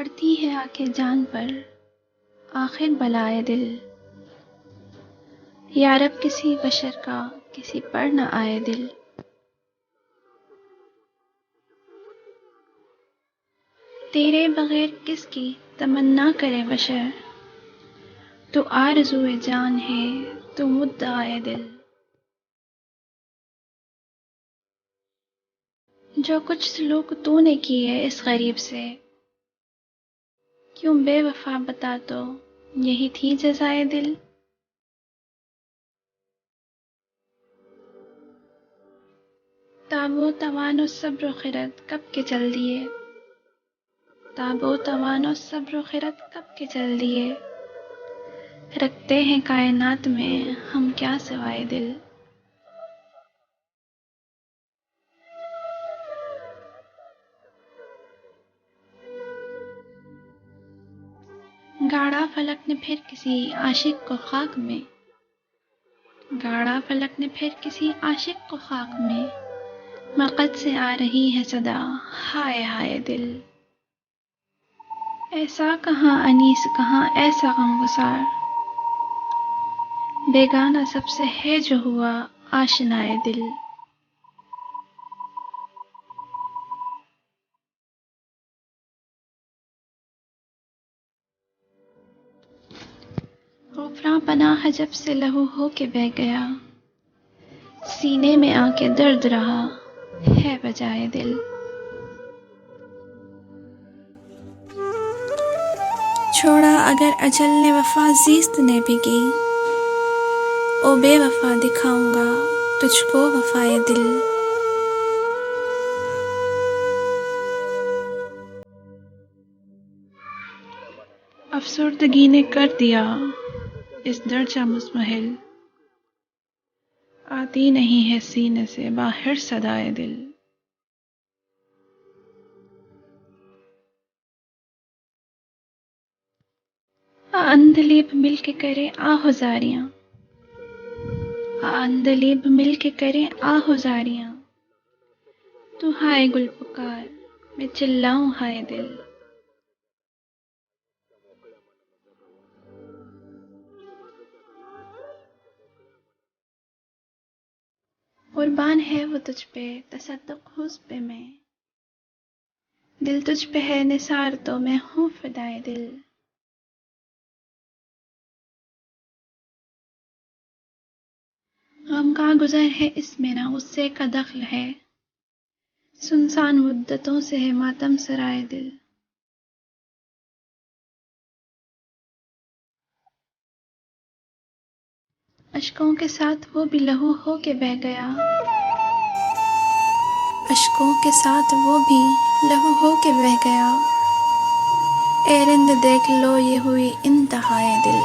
पड़ती है आके जान पर आखिर बलाए दिल। या रब किसी बशर का किसी पर न आए दिल। तेरे बगैर किसकी तमन्ना करे बशर, तू आरज़ूए जान है तू मुद्दाए दिल। जो कुछ सलूक तूने किए इस गरीब से, क्यों बेवफा बता तो यही थी जज़ाए दिल। ताबो तवानो सब्र खिरत कब के चल दिए, ताबो तवानो सब्र खिरत कब के चल दिए। रखते हैं कायनात में हम क्या सिवाय दिल। गाड़ा फलक ने फिर किसी आशिक को खाक में, गाड़ा फलक ने फिर किसी आशिक को खाक में, मक़द से आ रही है सदा हाय हाय दिल। ऐसा कहाँ अनीस कहाँ ऐसा गमगुसार, बेगाना सबसे है जो हुआ आशनाए दिल। ग़ुफ़रां पनाह जब से लहू हो के बह गया, सीने में आके दर्द रहा है बजाए दिल। छोड़ा अगर अजल ने वफ़ा ज़ीस्त ने भी की, ओ बेवफ़ा दिखाऊंगा तुझको वफ़ाए दिल। अफ़सुर्दगी ने कर दिया इस दर्जा मुज़महिल, आती नहीं है सीने से बाहर सदाए दिल। अंधलीब मिल के करे आहुजारियां, अंधलीब मिल के करे आहुजारियां, तू हाय गुल पुकार मैं चिल्लाऊं हाय दिल। कुर्बान है वो तुझ पे तसद्दुक़ हुज़ पे मैं, दिल तुझ पे है निसार तो मैं हूँ फ़िदाए दिल। गम का गुज़र है इसमें ना गुस्से का दख़्ल है, सुनसान मुद्दतों से है मातम सराए दिल। अश्कों के साथ वो भी लहू हो के बह गया, अश्कों के साथ वो भी लहू हो के बह गया। ए रिंद देख लो ये हुई इंतहाए दिल।